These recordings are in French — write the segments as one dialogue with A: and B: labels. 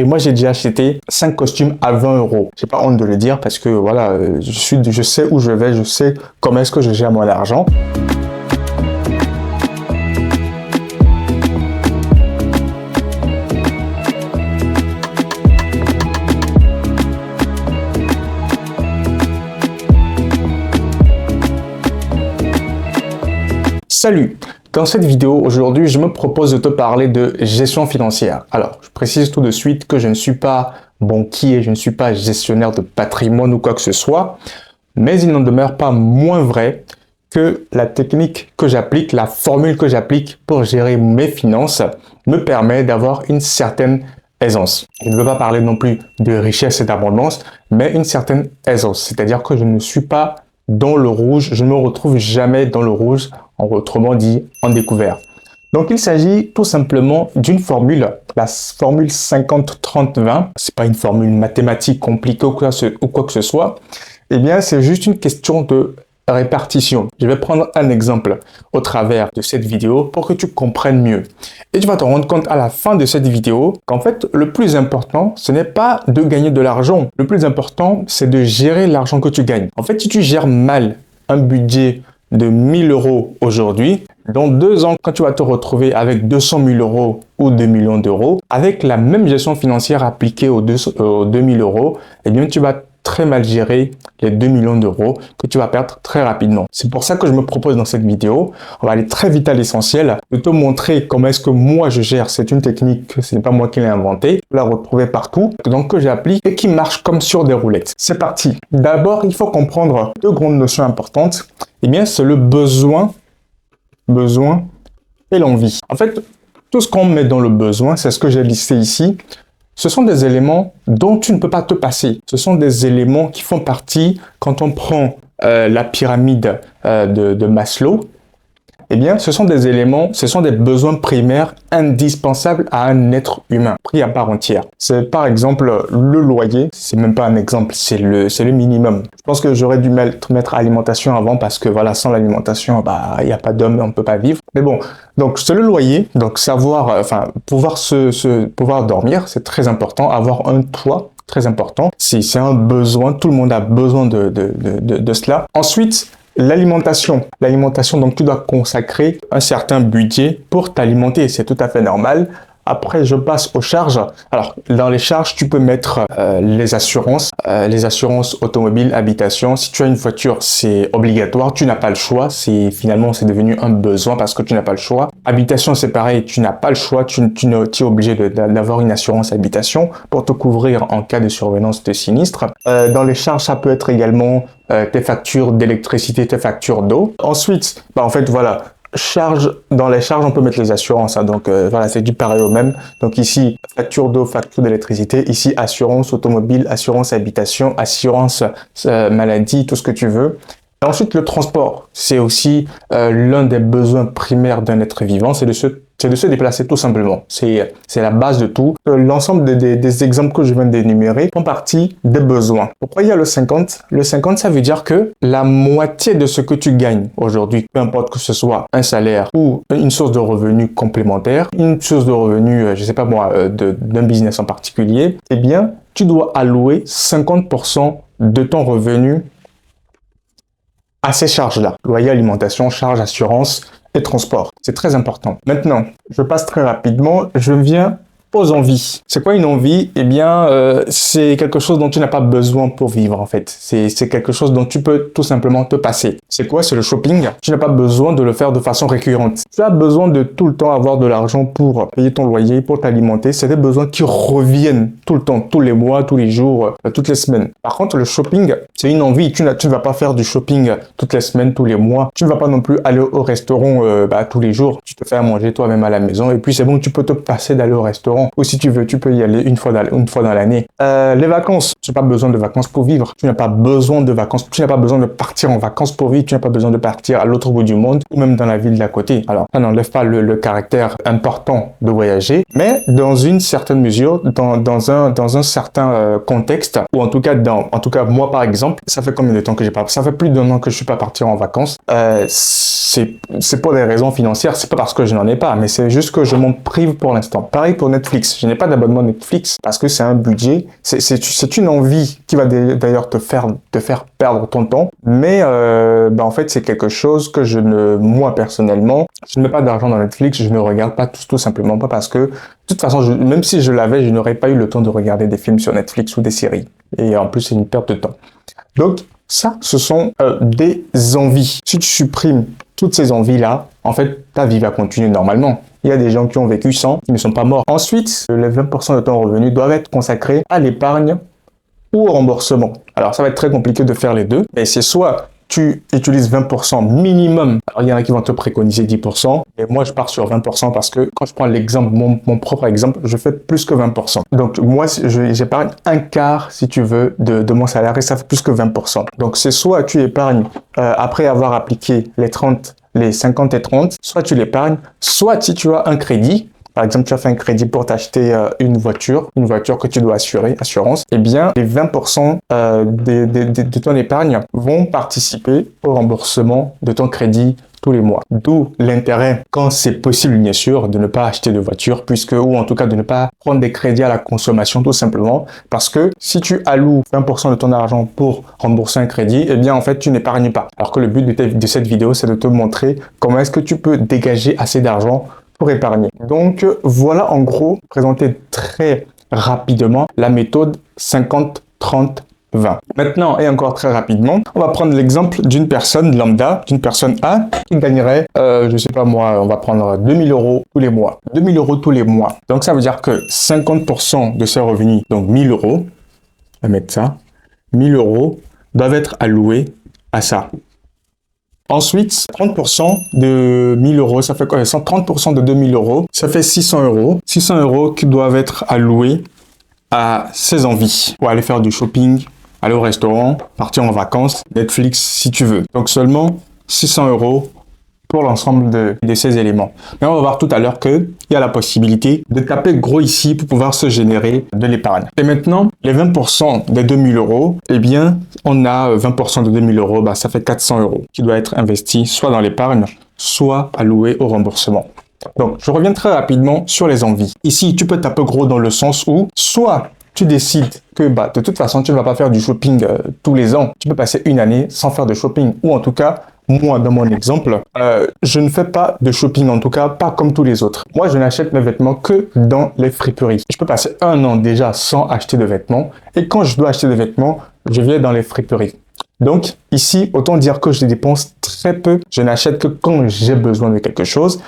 A: Et moi, j'ai déjà acheté 5 costumes à 20 euros. J'ai pas honte de le dire parce que voilà, je sais où je vais, je sais comment est-ce que je gère mon argent. Salut! Dans cette vidéo, aujourd'hui, je me propose de te parler de gestion financière. Alors, je précise tout de suite que je ne suis pas banquier, je ne suis pas gestionnaire de patrimoine ou quoi que ce soit, mais il n'en demeure pas moins vrai que la technique que j'applique, la formule que j'applique pour gérer mes finances me permet d'avoir une certaine aisance. Je ne veux pas parler non plus de richesse et d'abondance, mais une certaine aisance. C'est-à-dire que je ne suis pas dans le rouge, je ne me retrouve jamais dans le rouge, autrement dit en découvert. Donc il s'agit tout simplement d'une formule, la formule 50-30-20. C'est pas une formule mathématique compliquée ou quoi que ce soit. Eh bien, c'est juste une question de répartition. Je vais prendre un exemple au travers de cette vidéo pour que tu comprennes mieux. Et tu vas te rendre compte à la fin de cette vidéo qu'en fait, le plus important, ce n'est pas de gagner de l'argent. Le plus important, c'est de gérer l'argent que tu gagnes. En fait, si tu gères mal un budget de 1000 euros aujourd'hui, dans 2 ans, quand tu vas te retrouver avec 200 000 euros ou 2 millions d'euros, avec la même gestion financière appliquée aux 2000 euros, eh bien, tu vas très mal gérer les 2 millions d'euros que tu vas perdre très rapidement. C'est pour ça que je me propose dans cette vidéo, on va aller très vite à l'essentiel, de te montrer comment est-ce que moi je gère. C'est une technique, ce n'est pas moi qui l'ai inventée, tu la retrouver partout, donc que j'applique et qui marche comme sur des roulettes. C'est parti. D'abord, il faut comprendre 2 grandes notions importantes. Eh bien, c'est le besoin et l'envie. En fait, tout ce qu'on met dans le besoin, c'est ce que j'ai listé ici. Ce sont des éléments dont tu ne peux pas te passer. Ce sont des éléments qui font partie, quand on prend la pyramide de Maslow, eh bien, ce sont des éléments, ce sont des besoins primaires indispensables à un être humain, pris à part entière. C'est par exemple le loyer, c'est même pas un exemple, c'est le minimum. Je pense que j'aurais dû mettre alimentation avant parce que voilà, sans l'alimentation, il n'y a pas d'homme, on ne peut pas vivre. Mais bon, donc c'est le loyer, donc savoir, pouvoir dormir, c'est très important, avoir un toit, très important. C'est un besoin, tout le monde a besoin de cela. Ensuite, l'alimentation. L'alimentation, donc tu dois consacrer un certain budget pour t'alimenter. C'est tout à fait normal. Après, je passe aux charges. Alors, dans les charges, tu peux mettre les assurances automobiles, habitation. Si tu as une voiture, c'est obligatoire. Tu n'as pas le choix. Finalement, c'est devenu un besoin parce que tu n'as pas le choix. Habitation, c'est pareil. Tu n'as pas le choix. Tu es obligé d'avoir une assurance habitation pour te couvrir en cas de survenance de sinistre. Dans les charges, ça peut être également tes factures d'électricité, tes factures d'eau. Ensuite, en fait, voilà. Dans les charges, on peut mettre les assurances. Donc voilà, c'est du pareil au même. Donc ici, facture d'eau, facture d'électricité. Ici, assurance automobile, assurance habitation, assurance maladie, tout ce que tu veux. Et ensuite, le transport. C'est aussi l'un des besoins primaires d'un être vivant. C'est de se déplacer tout simplement. C'est la base de tout. L'ensemble des exemples que je viens d'énumérer font partie des besoins. Pourquoi il y a le 50? Le 50, ça veut dire que la moitié de ce que tu gagnes aujourd'hui, peu importe que ce soit un salaire ou une source de revenus complémentaire, une source de revenus, je sais pas moi, d'un business en particulier, eh bien, tu dois allouer 50% de ton revenu à ces charges-là. Loyer, alimentation, charges, assurance et transport. C'est très important. Maintenant, je passe très rapidement, je viens aux envies. C'est quoi une envie? Eh bien, c'est quelque chose dont tu n'as pas besoin pour vivre en fait. C'est quelque chose dont tu peux tout simplement te passer. C'est quoi? C'est le shopping. Tu n'as pas besoin de le faire de façon récurrente. Tu as besoin de tout le temps avoir de l'argent pour payer ton loyer, pour t'alimenter. C'est des besoins qui reviennent tout le temps, tous les mois, tous les jours, toutes les semaines. Par contre, le shopping, c'est une envie. Tu ne vas pas faire du shopping toutes les semaines, tous les mois. Tu ne vas pas non plus aller au restaurant tous les jours. Tu te fais à manger toi-même à la maison et puis c'est bon, tu peux te passer d'aller au restaurant. Ou si tu veux, tu peux y aller une fois dans l'année. Les vacances, tu n'as pas besoin de vacances pour vivre. Tu n'as pas besoin de vacances. Tu n'as pas besoin de partir en vacances pour vivre. Tu n'as pas besoin de partir à l'autre bout du monde ou même dans la ville d'à côté. Alors, ça n'enlève pas le caractère important de voyager, mais dans une certaine mesure, dans un certain contexte, ou en tout cas moi par exemple, ça fait combien de temps que j'ai pas, ça fait plus d'1 an que je suis pas parti en vacances. C'est pour des raisons financières. C'est pas parce que je n'en ai pas, mais c'est juste que je m'en prive pour l'instant. Pareil pour Netflix. Netflix. Je n'ai pas d'abonnement Netflix parce que c'est un budget. C'est une envie qui va d'ailleurs te faire perdre ton temps. Mais en fait, c'est quelque chose que moi personnellement, je ne mets pas d'argent dans Netflix. Je ne regarde pas tout simplement pas parce que de toute façon, même si je l'avais, je n'aurais pas eu le temps de regarder des films sur Netflix ou des séries. Et en plus, c'est une perte de temps. Donc, ça, ce sont des envies. Si tu supprimes toutes ces envies-là, en fait, ta vie va continuer normalement. Il y a des gens qui ont vécu sans, qui ne sont pas morts. Ensuite, les 20% de ton revenu doivent être consacrés à l'épargne ou au remboursement. Alors, ça va être très compliqué de faire les deux, mais c'est soit tu utilises 20% minimum. Alors, il y en a qui vont te préconiser 10%, et moi, je pars sur 20% parce que quand je prends l'exemple, mon propre exemple, je fais plus que 20%. Donc, moi, j'épargne un quart, si tu veux, de mon salaire, et ça fait plus que 20%. Donc, c'est soit tu épargnes après avoir appliqué les 50 et 30, soit tu l'épargnes, soit si tu as un crédit, par exemple, tu as fait un crédit pour t'acheter une voiture que tu dois assurer, assurance, eh bien, les 20% de ton épargne vont participer au remboursement de ton crédit tous les mois. D'où l'intérêt, quand c'est possible, bien sûr, de ne pas acheter de voiture, ou en tout cas de ne pas prendre des crédits à la consommation, tout simplement, parce que si tu alloues 20% de ton argent pour rembourser un crédit, eh bien, en fait, tu n'épargnes pas. Alors que le but de cette vidéo, c'est de te montrer comment est-ce que tu peux dégager assez d'argent pour épargner. Donc, voilà en gros, présenter très rapidement la méthode 50-30-20. Maintenant, et encore très rapidement, on va prendre l'exemple d'une personne lambda, d'une personne A, qui gagnerait, je sais pas moi, on va prendre 2000 € tous les mois. 2000 € tous les mois. Donc, ça veut dire que 50% de ses revenus, donc 1000 €, on va mettre ça, 1000 € doivent être alloués à ça. Ensuite, 30% de 1000 €, ça fait quoi? 30% de 2000 €, ça fait 600 €. 600 € qui doivent être alloués à ses envies. Pour aller faire du shopping, aller au restaurant, partir en vacances, Netflix si tu veux. Donc seulement 600 € pour l'ensemble de ces éléments. Mais on va voir tout à l'heure qu'il y a la possibilité de taper gros ici pour pouvoir se générer de l'épargne. Et maintenant, les 20% des 2000 €, eh bien, on a 20% de 2000 €, ça fait 400 € qui doit être investi soit dans l'épargne, soit alloué au remboursement. Donc, je reviens très rapidement sur les envies. Ici, tu peux taper gros dans le sens où, soit tu décides que de toute façon, tu ne vas pas faire du shopping tous les ans. Tu peux passer une année sans faire de shopping, ou en tout cas, moi, dans mon exemple, je ne fais pas de shopping, en tout cas, pas comme tous les autres. Moi, je n'achète mes vêtements que dans les friperies. Je peux passer un an déjà sans acheter de vêtements. Et quand je dois acheter des vêtements, je vais dans les friperies. Donc, ici, autant dire que je dépense très peu. Je n'achète que quand j'ai besoin de quelque chose.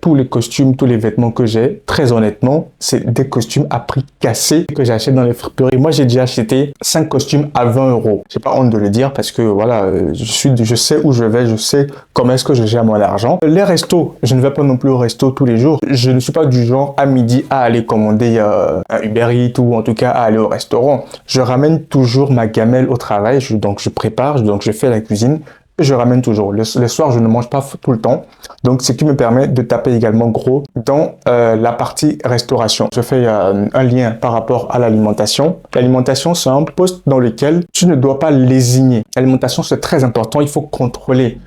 A: Tous les costumes, tous les vêtements que j'ai, très honnêtement, c'est des costumes à prix cassé que j'achète dans les friperies. Moi, j'ai déjà acheté 5 costumes à 20 €. J'ai pas honte de le dire parce que voilà, je sais où je vais, je sais comment est-ce que je gère mon argent. Les restos, je ne vais pas non plus au resto tous les jours. Je ne suis pas du genre à midi à aller commander un Uber Eats ou en tout cas à aller au restaurant. Je ramène toujours ma gamelle au travail, donc je prépare, donc je fais la cuisine. Je ramène toujours. Les soirs, je ne mange pas tout le temps. Donc, ce qui me permet de taper également gros dans la partie restauration. Je fais un lien par rapport à l'alimentation. L'alimentation, c'est un poste dans lequel tu ne dois pas lésiner. L'alimentation, c'est très important. Il faut contrôler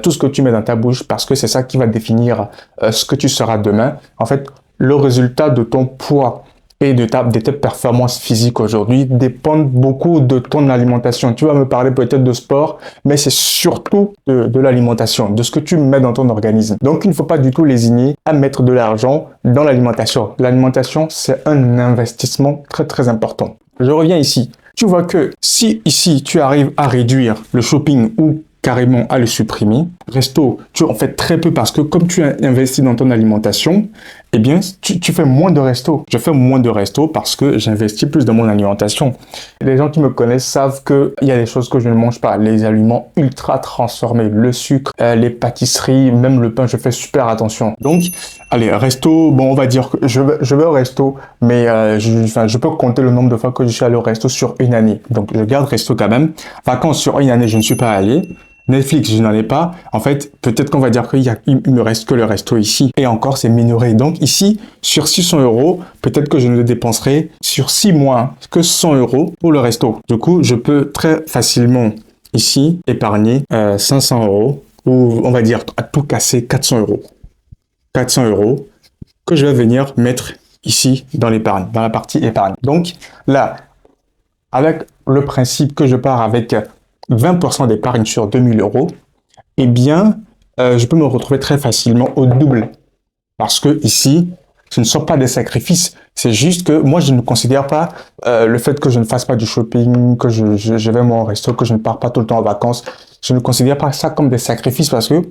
A: tout ce que tu mets dans ta bouche parce que c'est ça qui va définir ce que tu seras demain. En fait, le résultat de ton poids et de tes performances physiques aujourd'hui dépendent beaucoup de ton alimentation. Tu vas me parler peut-être de sport, mais c'est surtout de l'alimentation, de ce que tu mets dans ton organisme. Donc, il ne faut pas du tout lésiner à mettre de l'argent dans l'alimentation. L'alimentation, c'est un investissement très, très important. Je reviens ici. Tu vois que si ici, tu arrives à réduire le shopping ou carrément à le supprimer. Resto, tu en fais très peu parce que comme tu as investi dans ton alimentation, eh bien, tu fais moins de resto. Je fais moins de resto parce que j'investis plus dans mon alimentation. Les gens qui me connaissent savent qu'il y a des choses que je ne mange pas. Les aliments ultra transformés, le sucre, les pâtisseries, même le pain, je fais super attention. Donc, allez, resto, bon, on va dire que je vais au resto, mais je peux compter le nombre de fois que je suis allé au resto sur une année. Donc, je garde resto quand même. Vacances sur une année, je ne suis pas allé. Netflix, je n'en ai pas. En fait, peut-être qu'on va dire qu'il me reste que le resto ici. Et encore, c'est minoré. Donc ici, sur 600 €, peut-être que je ne dépenserai sur 6 mois que 100 € pour le resto. Du coup, je peux très facilement ici épargner 500 € ou on va dire à tout casser 400 €. 400 € que je vais venir mettre ici dans l'épargne, dans la partie épargne. Donc là, avec le principe que je pars avec 20% d'épargne sur 2000 euros, eh bien, je peux me retrouver très facilement au double. Parce que ici, ce ne sont pas des sacrifices. C'est juste que moi, je ne considère pas le fait que je ne fasse pas du shopping, que je vais au resto, que je ne pars pas tout le temps en vacances. Je ne considère pas ça comme des sacrifices parce que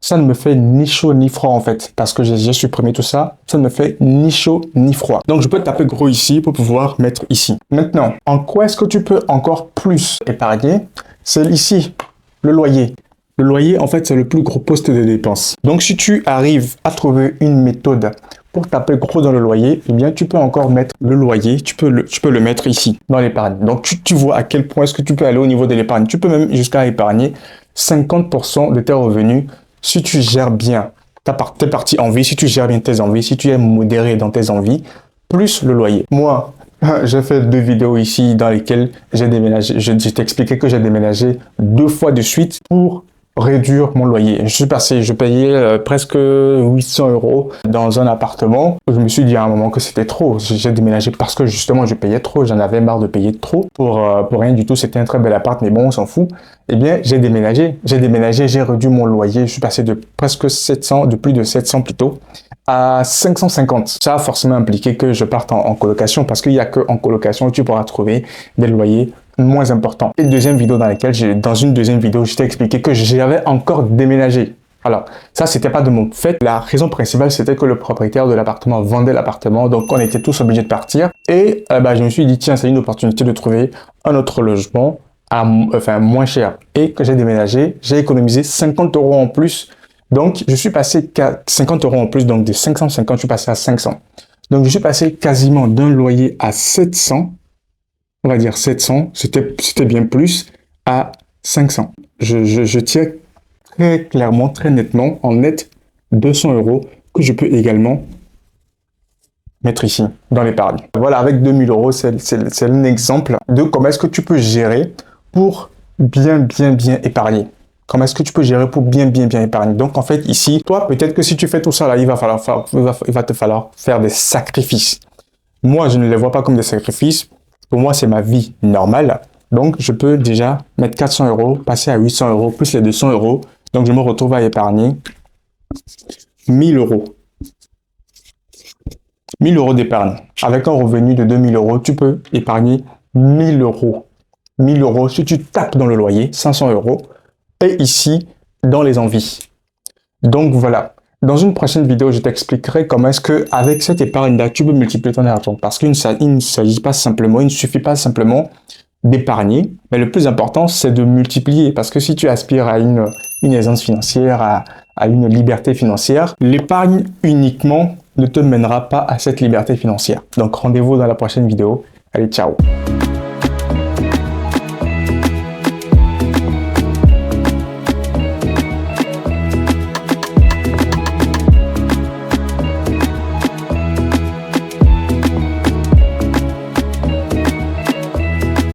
A: ça ne me fait ni chaud ni froid en fait. Parce que j'ai supprimé tout ça, ça ne me fait ni chaud ni froid. Donc, je peux taper gros ici pour pouvoir mettre ici. Maintenant, en quoi est-ce que tu peux encore plus épargner? C'est ici, le loyer. Le loyer, en fait, c'est le plus gros poste de dépense. Donc, si tu arrives à trouver une méthode pour taper gros dans le loyer, eh bien, tu peux encore mettre le loyer, tu peux le mettre ici, dans l'épargne. Donc, tu vois à quel point est-ce que tu peux aller au niveau de l'épargne. Tu peux même jusqu'à épargner 50% de tes revenus si tu gères bien tes parties envies, si tu gères bien tes envies, si tu es modéré dans tes envies, plus le loyer. Moi, j'ai fait 2 vidéos ici dans lesquelles j'ai déménagé. Je t'expliquais que j'ai déménagé 2 fois de suite pour réduire mon loyer. Je payais presque 800 euros dans un appartement. Je me suis dit à un moment que c'était trop. J'ai déménagé parce que justement je payais trop. J'en avais marre de payer trop pour rien du tout. C'était un très bel appart, mais bon, on s'en fout. Eh bien, j'ai déménagé, j'ai réduit mon loyer. Je suis passé de presque 700, de plus de 700 plutôt, à 550. Ça a forcément impliqué que je parte en colocation parce qu'il n'y a que en colocation que tu pourras trouver des loyers moins important. Et deuxième vidéo dans une deuxième vidéo, je t'ai expliqué que j'avais encore déménagé. Alors, ça, c'était pas de mon fait. La raison principale, c'était que le propriétaire de l'appartement vendait l'appartement, donc on était tous obligés de partir. Et je me suis dit, tiens, c'est une opportunité de trouver un autre logement moins cher. Et que j'ai déménagé, j'ai économisé 50 euros en plus. Donc, je suis passé 50 euros en plus, donc de 550, je suis passé à 500. Donc, je suis passé quasiment d'un loyer à 700. On va dire 700, c'était bien plus, à 500. Je tiens très clairement, très nettement, en net, 200 euros que je peux également mettre ici, dans l'épargne. Voilà, avec 2000 euros, c'est un exemple de comment est-ce que tu peux gérer pour bien épargner. Comment est-ce que tu peux gérer pour bien épargner. Donc, en fait, ici, toi, peut-être que si tu fais tout ça, là, il va te falloir faire des sacrifices. Moi, je ne les vois pas comme des sacrifices. Pour moi, c'est ma vie normale. Donc, je peux déjà mettre 400 euros, passer à 800 euros, plus les 200 euros. Donc, je me retrouve à épargner 1000 euros. 1000 euros d'épargne. Avec un revenu de 2000 euros, tu peux épargner 1000 euros. 1000 euros si tu tapes dans le loyer, 500 euros. Et ici, dans les envies. Donc, voilà. Dans une prochaine vidéo, je t'expliquerai comment est-ce que avec cette épargne-là, tu peux multiplier ton argent. Parce qu'il ne s'agit pas simplement, il ne suffit pas simplement d'épargner, mais le plus important, c'est de multiplier. Parce que si tu aspires à une aisance financière, à une liberté financière, l'épargne uniquement ne te mènera pas à cette liberté financière. Donc, rendez-vous dans la prochaine vidéo. Allez, ciao!